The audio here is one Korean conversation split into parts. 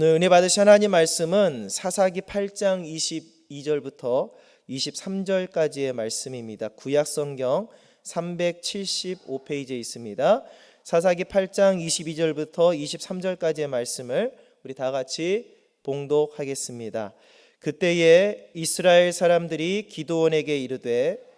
오늘 은혜 받으신 하나님 말씀은 사사기 8장 22절부터 23절까지의 말씀입니다. 구약성경 375페이지에 있습니다. 사사기 8장 22절부터 23절까지의 말씀을 우리 다 같이 봉독하겠습니다. 그때에 이스라엘 사람들이 기드온에게 이르되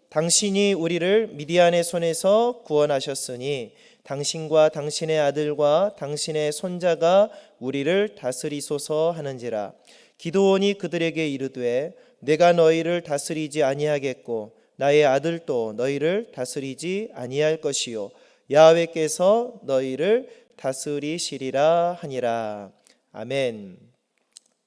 당신이 우리를 미디안의 손에서 구원하셨으니 당신과 당신의 아들과 당신의 손자가 우리를 다스리소서 하는지라. 기드온이 그들에게 이르되 내가 너희를 다스리지 아니하겠고 나의 아들도 너희를 다스리지 아니할 것이요 야훼께서 너희를 다스리시리라 하니라. 아멘.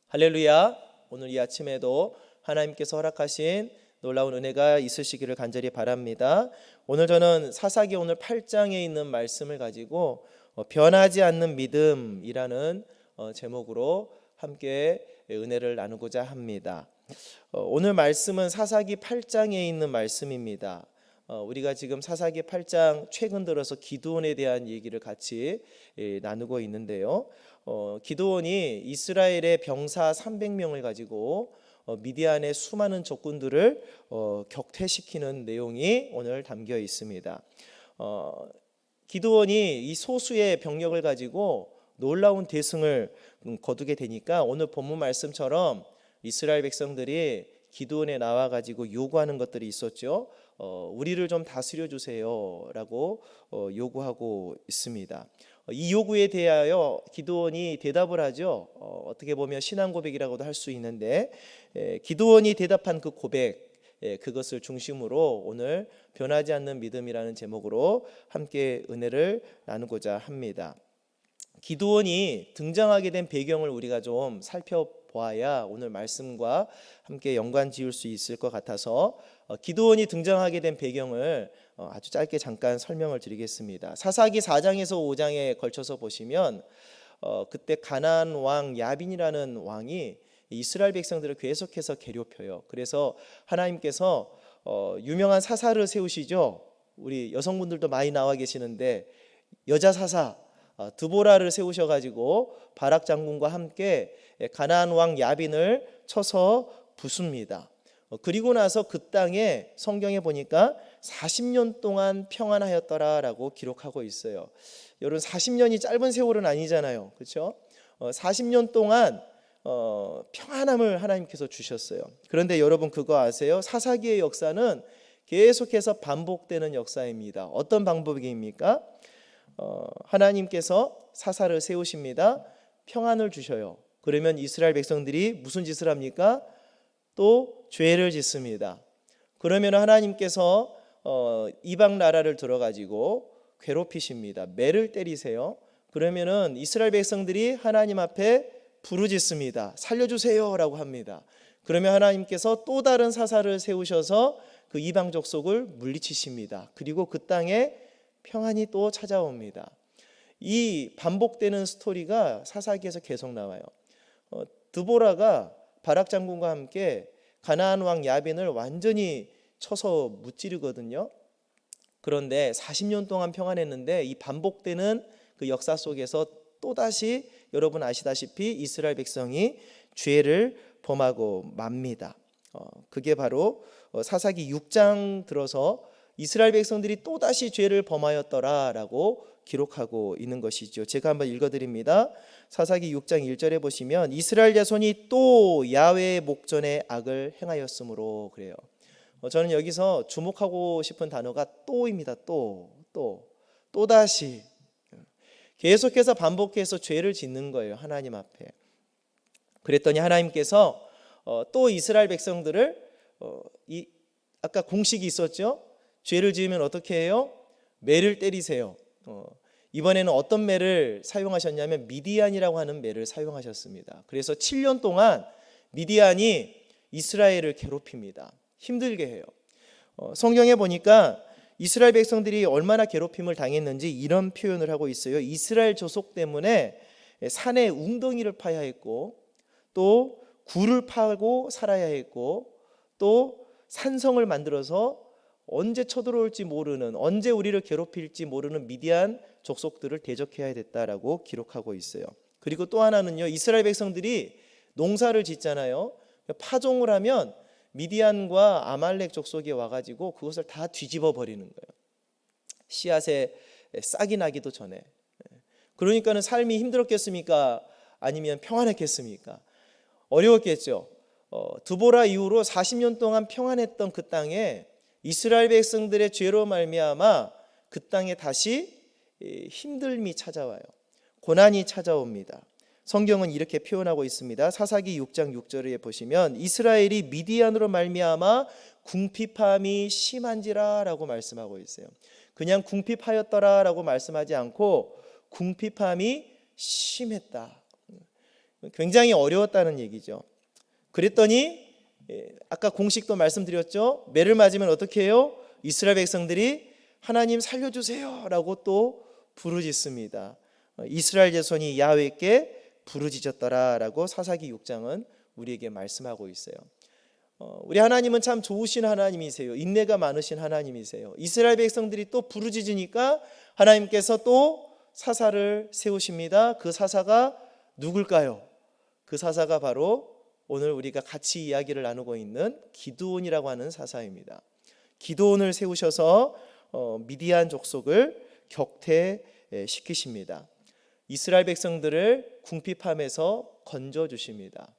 할렐루야. 오늘 이 아침에도 하나님께서 허락하신 놀라운 은혜가 있으시기를 간절히 바랍니다. 오늘 저는 사사기 오늘 8장에 있는 말씀을 가지고 변하지 않는 믿음이라는 제목으로 함께 은혜를 나누고자 합니다. 오늘 말씀은 사사기 8장에 있는 말씀입니다. 우리가 지금 사사기 8장 최근 들어서 기드온에 대한 얘기를 같이 나누고 있는데요. 기드온이 이스라엘의 병사 300명을 가지고 미디안의 수많은 적군들을 격퇴시키는 내용이 오늘 담겨 있습니다. 기드온이 이 소수의 병력을 가지고 놀라운 대승을 거두게 되니까 오늘 본문 말씀처럼 이스라엘 백성들이 기드온에 나와 가지고 요구하는 것들이 있었죠. 우리를 좀 다스려 주세요라고 요구하고 있습니다. 이 요구에 대하여 기드온이 대답을 하죠. 어떻게 보면 신앙 고백이라고도 할 수 있는데 기드온이 대답한 그 고백, 그것을 중심으로 오늘 변하지 않는 믿음이라는 제목으로 함께 은혜를 나누고자 합니다. 기드온이 등장하게 된 배경을 우리가 좀 살펴보아야 오늘 말씀과 함께 연관 지을 수 있을 것 같아서 기드온이 등장하게 된 배경을 아주 짧게 잠깐 설명을 드리겠습니다. 사사기 4장에서 5장에 걸쳐서 보시면 그때 가나안 왕 야빈이라는 왕이 이스라엘 백성들을 계속해서 괴롭혀요. 그래서 하나님께서 유명한 사사를 세우시죠. 우리 여성분들도 많이 나와 계시는데 여자 사사 드보라를 세우셔가지고 바락 장군과 함께 가나안 왕 야빈을 쳐서 부숩니다. 그리고 나서 그 땅에 성경에 보니까 40년 동안 평안하였더라라고 기록하고 있어요. 여러분 40년이 짧은 세월은 아니잖아요. 그렇죠? 40년 동안 평안함을 하나님께서 주셨어요. 그런데 여러분 그거 아세요? 사사기의 역사는 계속해서 반복되는 역사입니다. 어떤 방법입니까? 하나님께서 사사를 세우십니다. 평안을 주셔요. 그러면 이스라엘 백성들이 무슨 짓을 합니까? 또 죄를 짓습니다. 그러면 하나님께서 이방 나라를 들어가지고 괴롭히십니다. 매를 때리세요. 그러면은 이스라엘 백성들이 하나님 앞에 부르짖습니다. 살려주세요라고 합니다. 그러면 하나님께서 또 다른 사사를 세우셔서 그 이방 족속을 물리치십니다. 그리고 그 땅에 평안이 또 찾아옵니다. 이 반복되는 스토리가 사사기에서 계속 나와요. 드보라가 바락 장군과 함께 가나안 왕 야빈을 완전히 쳐서 무찌르거든요. 그런데 40년 동안 평안했는데 이 반복되는 그 역사 속에서 또다시 여러분 아시다시피 이스라엘 백성이 죄를 범하고 맙니다. 그게 바로 사사기 6장 들어서 이스라엘 백성들이 또다시 죄를 범하였더라라고 기록하고 있는 것이죠. 제가 한번 읽어드립니다. 사사기 6장 1절에 보시면 이스라엘 자손이 또 야훼의 목전에 악을 행하였으므로 그래요. 저는 여기서 주목하고 싶은 단어가 또입니다. 또다시 계속해서 반복해서 죄를 짓는 거예요. 하나님 앞에. 그랬더니 하나님께서 또 이스라엘 백성들을 아까 공식이 있었죠. 죄를 지으면 어떻게 해요? 매를 때리세요. 이번에는 어떤 매를 사용하셨냐면 미디안이라고 하는 매를 사용하셨습니다. 그래서 7년 동안 미디안이 이스라엘을 괴롭힙니다. 힘들게 해요. 성경에 보니까 이스라엘 백성들이 얼마나 괴롭힘을 당했는지 이런 표현을 하고 있어요. 이스라엘 조속 때문에 산에 웅덩이를 파야 했고 또 굴을 파고 살아야 했고 또 산성을 만들어서 언제 쳐들어올지 모르는, 언제 우리를 괴롭힐지 모르는 미디안 족속들을 대적해야 됐다라고 기록하고 있어요. 그리고 또 하나는요, 이스라엘 백성들이 농사를 짓잖아요. 파종을 하면 미디안과 아말렉 족속이 와가지고 그것을 다 뒤집어 버리는 거예요. 씨앗에 싹이 나기도 전에. 그러니까는 삶이 힘들었겠습니까? 아니면 평안했겠습니까? 어려웠겠죠. 드보라 이후로 40년 동안 평안했던 그 땅에 이스라엘 백성들의 죄로 말미암아 그 땅에 다시 힘듦이 찾아와요. 고난이 찾아옵니다. 성경은 이렇게 표현하고 있습니다. 사사기 6장 6절에 보시면 이스라엘이 미디안으로 말미암아 궁핍함이 심한지라라고 말씀하고 있어요. 그냥 궁핍하였더라라고 말씀하지 않고 궁핍함이 심했다. 굉장히 어려웠다는 얘기죠. 그랬더니 아까 공식도 말씀드렸죠. 매를 맞으면 어떻게 해요? 이스라엘 백성들이 하나님 살려주세요 라고 또 부르짖습니다. 이스라엘 자손이 야훼께 부르짖었더라 라고 사사기 6장은 우리에게 말씀하고 있어요. 우리 하나님은 참 좋으신 하나님이세요. 인내가 많으신 하나님이세요. 이스라엘 백성들이 또 부르짖으니까 하나님께서 또 사사를 세우십니다. 그 사사가 누굴까요? 그 사사가 바로 오늘 우리가 같이 이야기를 나누고 있는 기드온이라고 하는 사사입니다. 기드온을 세우셔서 미디안 족속을 격퇴시키십니다. 이스라엘 백성들을 궁핍함에서 건져주십니다.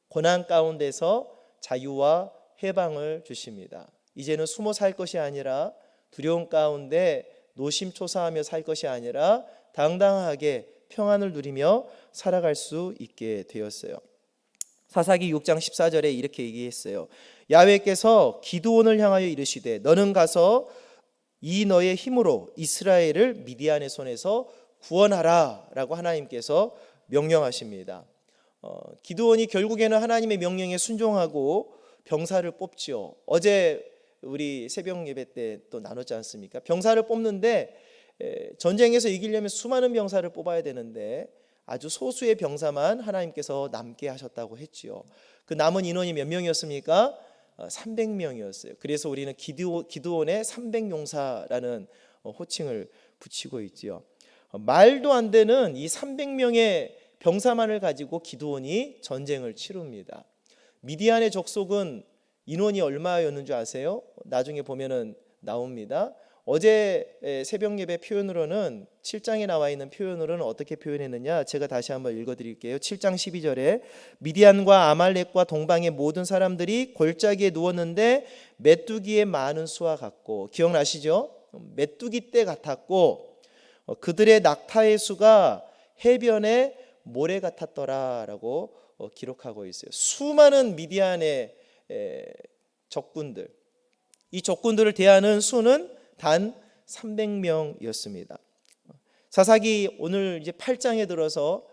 고난 가운데서 자유와 해방을 주십니다. 이제는 숨어 살 것이 아니라 두려움 가운데 노심초사하며 살 것이 아니라 당당하게 평안을 누리며 살아갈 수 있게 되었어요. 사사기 6장 14절에 이렇게 얘기했어요. 야훼께서 기드온을 향하여 이르시되 너는 가서 이 너의 힘으로 이스라엘을 미디안의 손에서 구원하라 라고 하나님께서 명령하십니다. 기드온이 결국에는 하나님의 명령에 순종하고 병사를 뽑지요. 어제 우리 새벽 예배 때 또 나눴지 않습니까? 병사를 뽑는데 전쟁에서 이기려면 수많은 병사를 뽑아야 되는데 아주 소수의 병사만 하나님께서 남게 하셨다고 했지요. 그 남은 인원이 몇 명이었습니까? 300명이었어요. 그래서 우리는 기드온의 300용사라는 호칭을 붙이고 있지요. 말도 안 되는 이 300명의 병사만을 가지고 기드온이 전쟁을 치릅니다. 미디안의 족속은 인원이 얼마였는 줄 아세요? 나중에 보면은 나옵니다. 어제 새벽 예배 표현으로는 7장에 나와 있는 표현으로는 어떻게 표현했느냐? 제가 다시 한번 읽어드릴게요. 7장 12절에 미디안과 아말렉과 동방의 모든 사람들이 골짜기에 누웠는데 메뚜기의 많은 수와 같고, 기억나시죠? 메뚜기 떼 같았고 그들의 낙타의 수가 해변의 모래 같았더라라고 기록하고 있어요. 수많은 미디안의 적군들, 이 적군들을 대하는 수는 단 300명이었습니다. 사사기 오늘 이제 8장에 들어서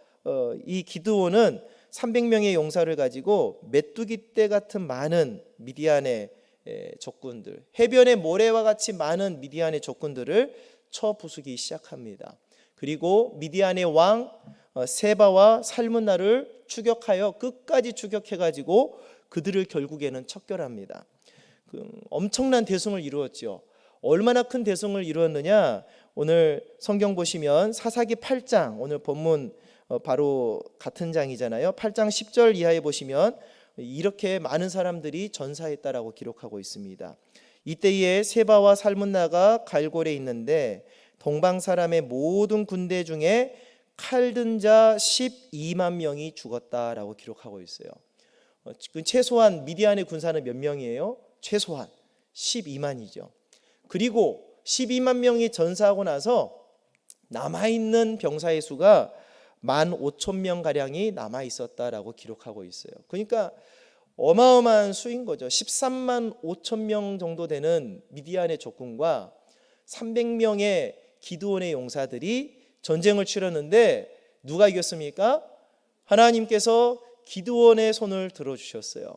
이 기드온은 300명의 용사를 가지고 메뚜기 떼 같은 많은 미디안의 적군들, 해변의 모래와 같이 많은 미디안의 적군들을 쳐 부수기 시작합니다. 그리고 미디안의 왕 세바와 살문나를 추격하여 끝까지 추격해가지고 그들을 결국에는 척결합니다. 엄청난 대승을 이루었죠. 얼마나 큰 대승을 이루었느냐? 오늘 성경 보시면 사사기 8장, 오늘 본문 바로 같은 장이잖아요. 8장 10절 이하에 보시면 이렇게 많은 사람들이 전사했다라고 기록하고 있습니다. 이때에 세바와 살문나가 갈골에 있는데 동방 사람의 모든 군대 중에 칼든 자 12만 명이 죽었다라고 기록하고 있어요. 최소한 미디안의 군사는 몇 명이에요? 최소한 12만이죠. 그리고 12만 명이 전사하고 나서 남아있는 병사의 수가 15,000명 가량이 남아있었다라고 기록하고 있어요. 그러니까 어마어마한 수인 거죠. 13만 5천 명 정도 되는 미디안의 적군과 300명의 기드온의 용사들이 전쟁을 치렀는데 누가 이겼습니까? 하나님께서 기드온의 손을 들어주셨어요.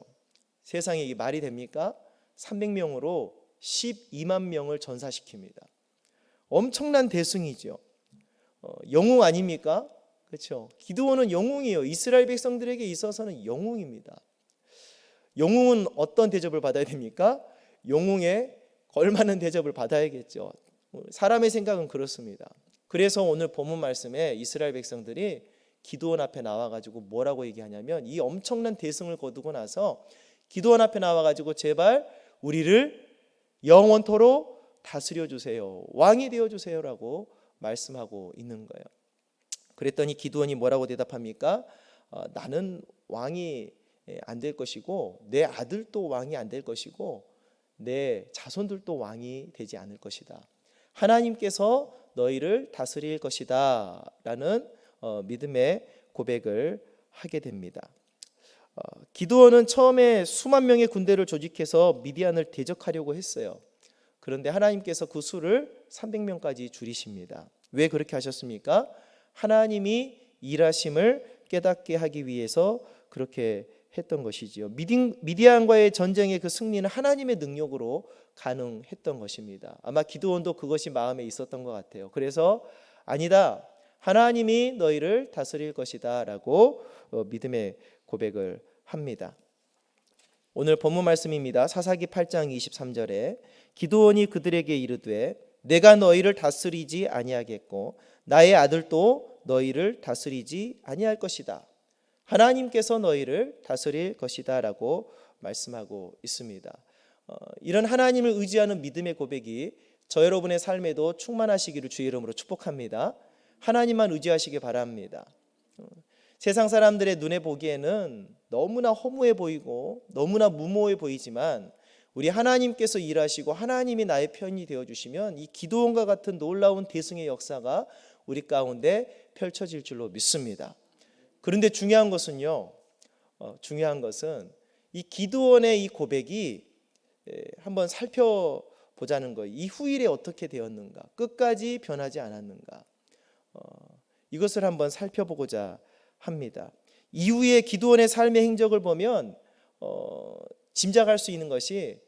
세상에 이게 말이 됩니까? 300명으로 12만 명을 전사시킵니다. 엄청난 대승이죠. 영웅 아닙니까? 그렇죠. 기드온은 영웅이에요. 이스라엘 백성들에게 있어서는 영웅입니다. 영웅은 어떤 대접을 받아야 됩니까? 영웅에 걸맞는 대접을 받아야겠죠. 사람의 생각은 그렇습니다. 그래서 오늘 본문 말씀에 이스라엘 백성들이 기드온 앞에 나와가지고 뭐라고 얘기하냐면, 이 엄청난 대승을 거두고 나서 기드온 앞에 나와가지고 제발 우리를 영원토록 다스려 주세요, 왕이 되어 주세요라고 말씀하고 있는 거예요. 그랬더니 기드온이 뭐라고 대답합니까? 나는 왕이 안 될 것이고 내 아들도 왕이 안 될 것이고 내 자손들도 왕이 되지 않을 것이다. 하나님께서 너희를 다스릴 것이다 라는 믿음의 고백을 하게 됩니다. 기드온은 처음에 수만 명의 군대를 조직해서 미디안을 대적하려고 했어요. 그런데 하나님께서 그 수를 300명까지 줄이십니다. 왜 그렇게 하셨습니까? 하나님이 일하심을 깨닫게 하기 위해서 그렇게 했던 것이지요. 미디안과의 전쟁의 그 승리는 하나님의 능력으로 가능했던 것입니다. 아마 기드온도 그것이 마음에 있었던 것 같아요. 그래서 아니다, 하나님이 너희를 다스릴 것이다 라고 믿음의 고백을 합니다. 오늘 본문 말씀입니다. 사사기 8장 23절에 기드온이 그들에게 이르되 내가 너희를 다스리지 아니하겠고 나의 아들도 너희를 다스리지 아니할 것이다. 하나님께서 너희를 다스릴 것이다 라고 말씀하고 있습니다. 이런 하나님을 의지하는 믿음의 고백이 저 여러분의 삶에도 충만하시기를 주의 이름으로 축복합니다. 하나님만 의지하시기 바랍니다. 세상 사람들의 눈에 보기에는 너무나 허무해 보이고 너무나 무모해 보이지만 우리 하나님께서 일하시고 하나님이 나의 편이 되어주시면 이 기드온과 같은 놀라운 대승의 역사가 우리 가운데 펼쳐질 줄로 믿습니다. 그런데 중요한 것은요, 이 기드온의 이 고백이 한번 살펴보자는 거예요. 이 후일에 어떻게 되었는가, 끝까지 변하지 않았는가, 이것을 한번 살펴보고자 합니다. 이후에 기드온의 삶의 행적을 보면 짐작할 수 있는 것이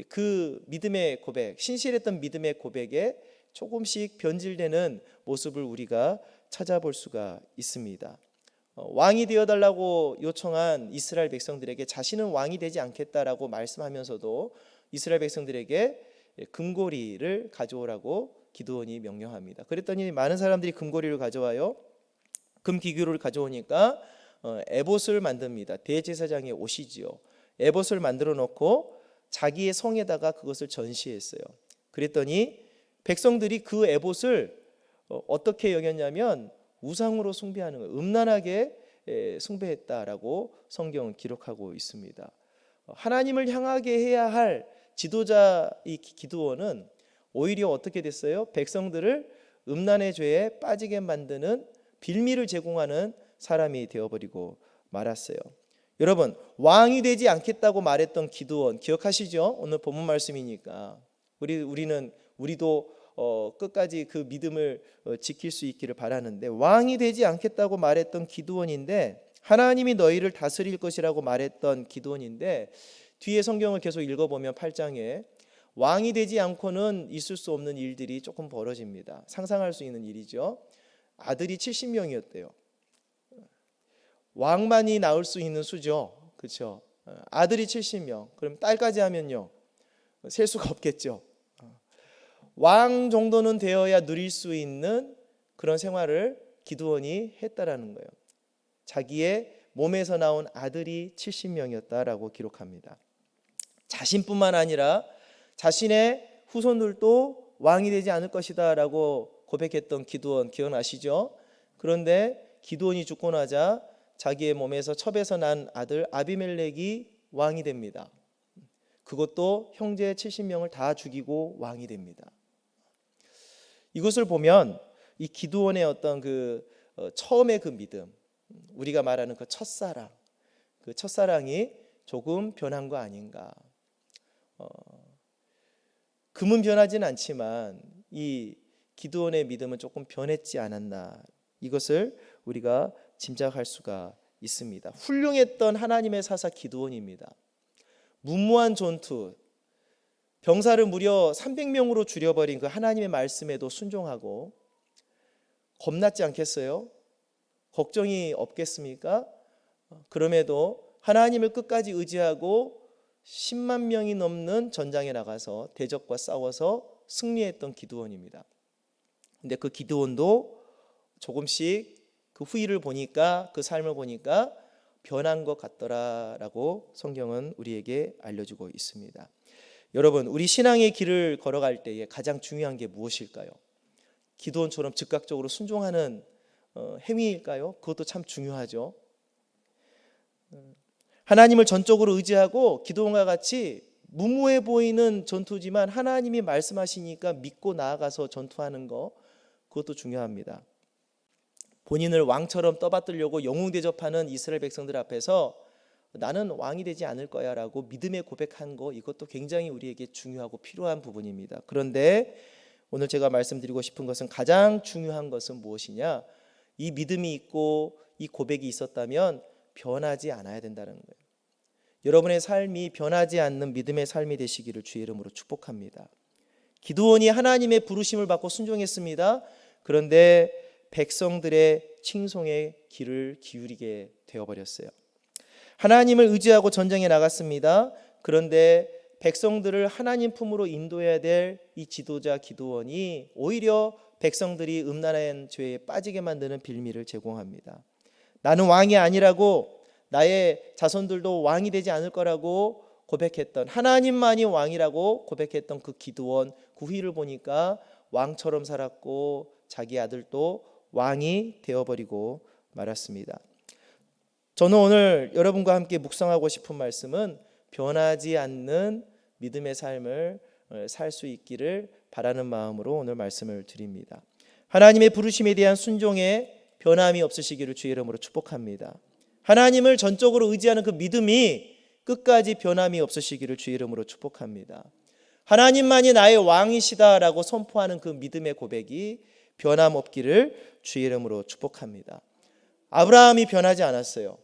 그 믿음의 고백, 신실했던 믿음의 고백에 조금씩 변질되는 모습을 우리가 찾아볼 수가 있습니다. 왕이 되어달라고 요청한 이스라엘 백성들에게 자신은 왕이 되지 않겠다라고 말씀하면서도 이스라엘 백성들에게 금고리를 가져오라고 기드온이 명령합니다. 그랬더니 많은 사람들이 금고리를 가져와요. 금기구를 가져오니까 에봇을 만듭니다. 대제사장의 옷이지요. 에봇을 만들어 놓고 자기의 성에다가 그것을 전시했어요. 그랬더니 백성들이 그 에봇을 어떻게 여겼냐면 우상으로 숭배하는 거예요. 음란하게 숭배했다라고 성경은 기록하고 있습니다. 하나님을 향하게 해야 할 지도자 이 기드온은 오히려 어떻게 됐어요? 백성들을 음란의 죄에 빠지게 만드는 빌미를 제공하는 사람이 되어버리고 말았어요. 여러분, 왕이 되지 않겠다고 말했던 기드온 기억하시죠? 오늘 본문 말씀이니까 우리도 끝까지 그 믿음을 지킬 수 있기를 바라는데, 왕이 되지 않겠다고 말했던 기드온인데 하나님이 너희를 다스릴 것이라고 말했던 기드온인데, 뒤에 성경을 계속 읽어보면 8장에 왕이 되지 않고는 있을 수 없는 일들이 조금 벌어집니다. 상상할 수 있는 일이죠. 아들이 70명이었대요. 왕만이 낳을 수 있는 수죠. 그렇죠? 아들이 70명. 그럼 딸까지 하면요, 셀 수가 없겠죠. 왕 정도는 되어야 누릴 수 있는 그런 생활을 기드온이 했다라는 거예요. 자기의 몸에서 나온 아들이 70명이었다라고 기록합니다. 자신뿐만 아니라 자신의 후손들도 왕이 되지 않을 것이다 라고 고백했던 기드온 기억나시죠? 그런데 기드온이 죽고 나자 자기의 몸에서 첩에서 난 아들 아비멜렉이 왕이 됩니다. 그것도 형제 70명을 다 죽이고 왕이 됩니다. 이것을 보면 이 기드온의 어떤 처음의 그 믿음, 우리가 말하는 그 첫사랑이 조금 변한 거 아닌가. 금은 변하지는 않지만 이 기드온의 믿음은 조금 변했지 않았나, 이것을 우리가 짐작할 수가 있습니다. 훌륭했던 하나님의 사사 기드온입니다. 무모한 전투, 병사를 무려 300명으로 줄여버린 그 하나님의 말씀에도 순종하고, 겁났지 않겠어요? 걱정이 없겠습니까? 그럼에도 하나님을 끝까지 의지하고 10만 명이 넘는 전장에 나가서 대적과 싸워서 승리했던 기드온입니다. 근데 그 기드온도 조금씩 그 후일을 보니까, 그 삶을 보니까 변한 것 같더라라고 성경은 우리에게 알려주고 있습니다. 여러분, 우리 신앙의 길을 걸어갈 때에 가장 중요한 게 무엇일까요? 기드온처럼 즉각적으로 순종하는 행위일까요? 그것도 참 중요하죠. 하나님을 전적으로 의지하고 기드온과 같이 무모해 보이는 전투지만 하나님이 말씀하시니까 믿고 나아가서 전투하는 거, 그것도 중요합니다. 본인을 왕처럼 떠받들려고 영웅 대접하는 이스라엘 백성들 앞에서 나는 왕이 되지 않을 거야 라고 믿음의 고백한 거, 이것도 굉장히 우리에게 중요하고 필요한 부분입니다. 그런데 오늘 제가 말씀드리고 싶은 것은, 가장 중요한 것은 무엇이냐, 이 믿음이 있고 이 고백이 있었다면 변하지 않아야 된다는 거예요. 여러분의 삶이 변하지 않는 믿음의 삶이 되시기를 주의 이름으로 축복합니다. 기드온이 하나님의 부르심을 받고 순종했습니다. 그런데 백성들의 칭송의 귀를 기울이게 되어버렸어요. 하나님을 의지하고 전쟁에 나갔습니다. 그런데 백성들을 하나님 품으로 인도해야 될 이 지도자 기드온이 오히려 백성들이 음란한 죄에 빠지게 만드는 빌미를 제공합니다. 나는 왕이 아니라고, 나의 자손들도 왕이 되지 않을 거라고 고백했던, 하나님만이 왕이라고 고백했던 그 기드온, 그 후일을 보니까 왕처럼 살았고 자기 아들도 왕이 되어버리고 말았습니다. 저는 오늘 여러분과 함께 묵상하고 싶은 말씀은, 변하지 않는 믿음의 삶을 살 수 있기를 바라는 마음으로 오늘 말씀을 드립니다. 하나님의 부르심에 대한 순종에 변함이 없으시기를 주의 이름으로 축복합니다. 하나님을 전적으로 의지하는 그 믿음이 끝까지 변함이 없으시기를 주의 이름으로 축복합니다. 하나님만이 나의 왕이시다라고 선포하는 그 믿음의 고백이 변함 없기를 주의 이름으로 축복합니다. 아브라함이 변하지 않았어요.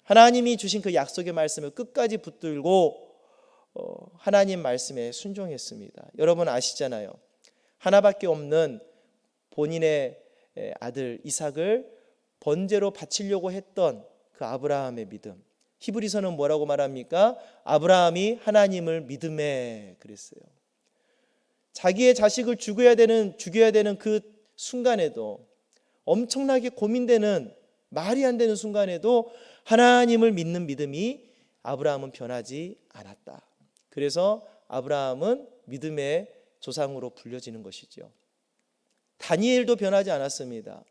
하나님이 주신 그 약속의 말씀을 끝까지 붙들고 하나님 말씀에 순종했습니다. 여러분 아시잖아요. 하나밖에 없는 본인의 아들 이삭을 번제로 바치려고 했던 그 아브라함의 믿음. 히브리서는 뭐라고 말합니까? 아브라함이 하나님을 믿음에 그랬어요. 자기의 자식을 죽여야 되는 그 순간에도, 엄청나게 고민되는, 말이 안 되는 순간에도 하나님을 믿는 믿음이 아브라함은 변하지 않았다. 그래서 아브라함은 믿음의 조상으로 불려지는 것이죠. 다니엘도 변하지 않았습니다.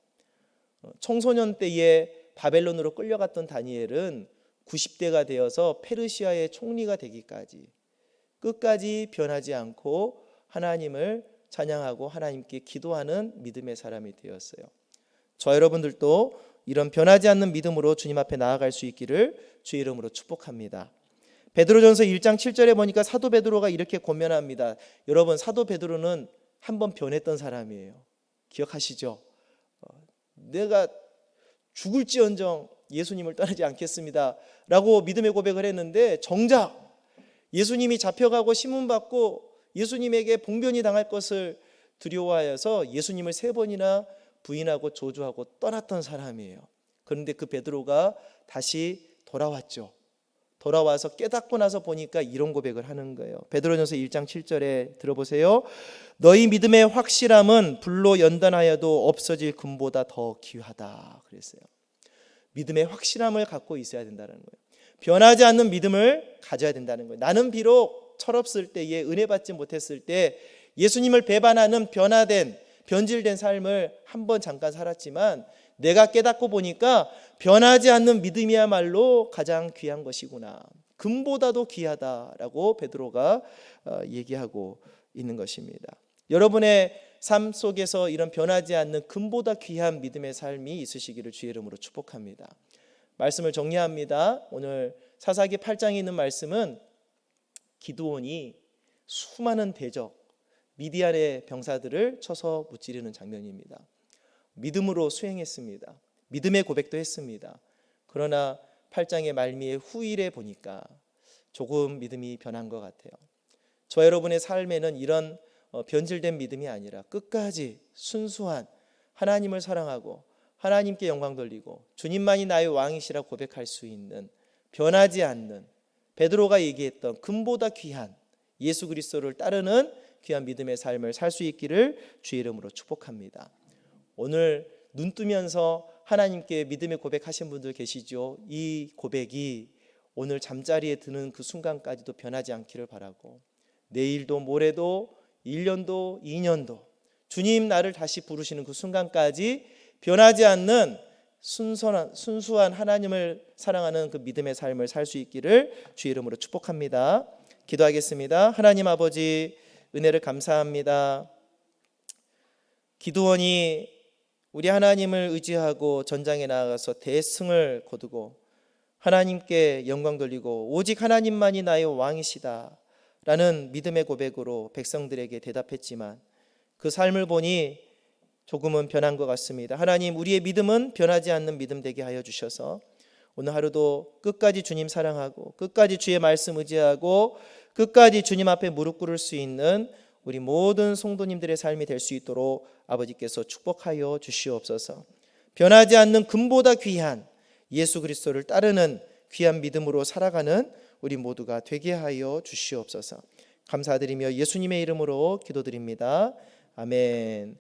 청소년 때에 바벨론으로 끌려갔던 다니엘은 90대가 되어서 페르시아의 총리가 되기까지 끝까지 변하지 않고 하나님을 찬양하고 하나님께 기도하는 믿음의 사람이 되었어요. 저 여러분들도 이런 변하지 않는 믿음으로 주님 앞에 나아갈 수 있기를 주의 이름으로 축복합니다. 베드로전서 1장 7절에 보니까 사도 베드로가 이렇게 권면합니다. 여러분, 사도 베드로는 한번 변했던 사람이에요. 기억하시죠? 내가 죽을지언정 예수님을 떠나지 않겠습니다 라고 믿음의 고백을 했는데, 정작 예수님이 잡혀가고 신문받고 예수님에게 봉변이 당할 것을 두려워하여서 예수님을 3번이나 부인하고 저주하고 떠났던 사람이에요. 그런데 그 베드로가 다시 돌아왔죠. 돌아와서 깨닫고 나서 보니까 이런 고백을 하는 거예요. 베드로전서 1장 7절에 들어보세요. 너희 믿음의 확실함은 불로 연단하여도 없어질 금보다 더 귀하다 그랬어요. 믿음의 확실함을 갖고 있어야 된다는 거예요. 변하지 않는 믿음을 가져야 된다는 거예요. 나는 비록 철없을 때에, 은혜 받지 못했을 때 예수님을 배반하는 변화된, 변질된 삶을 한번 잠깐 살았지만 내가 깨닫고 보니까 변하지 않는 믿음이야말로 가장 귀한 것이구나, 금보다도 귀하다라고 베드로가 얘기하고 있는 것입니다. 여러분의 삶 속에서 이런 변하지 않는 금보다 귀한 믿음의 삶이 있으시기를 주의 이름으로 축복합니다. 말씀을 정리합니다. 오늘 사사기 8장에 있는 말씀은 기드온이 수많은 대적, 미디안의 병사들을 쳐서 무찌르는 장면입니다. 믿음으로 수행했습니다. 믿음의 고백도 했습니다. 그러나 8장의 말미에 후일에 보니까 조금 믿음이 변한 것 같아요. 저 여러분의 삶에는 이런 변질된 믿음이 아니라 끝까지 순수한, 하나님을 사랑하고 하나님께 영광 돌리고 주님만이 나의 왕이시라 고백할 수 있는, 변하지 않는, 베드로가 얘기했던 금보다 귀한 예수 그리스도를 따르는 귀한 믿음의 삶을 살 수 있기를 주의 이름으로 축복합니다. 오늘 눈 뜨면서 하나님께 믿음의 고백하신 분들 계시죠? 이 고백이 오늘 잠자리에 드는 그 순간까지도 변하지 않기를 바라고, 내일도 모레도 1년도 2년도 주님 나를 다시 부르시는 그 순간까지 변하지 않는 순수한 하나님을 사랑하는 그 믿음의 삶을 살 수 있기를 주의 이름으로 축복합니다. 기도하겠습니다. 하나님 아버지, 은혜를 감사합니다. 기드온이 우리 하나님을 의지하고 전장에 나아가서 대승을 거두고 하나님께 영광 돌리고 오직 하나님만이 나의 왕이시다 라는 믿음의 고백으로 백성들에게 대답했지만 그 삶을 보니 조금은 변한 것 같습니다. 하나님, 우리의 믿음은 변하지 않는 믿음 되게 하여 주셔서 오늘 하루도 끝까지 주님 사랑하고 끝까지 주의 말씀 의지하고 끝까지 주님 앞에 무릎 꿇을 수 있는 우리 모든 성도님들의 삶이 될 수 있도록 아버지께서 축복하여 주시옵소서. 변하지 않는 금보다 귀한 예수 그리스도를 따르는 귀한 믿음으로 살아가는 우리 모두가 되게 하여 주시옵소서. 감사드리며 예수님의 이름으로 기도드립니다. 아멘.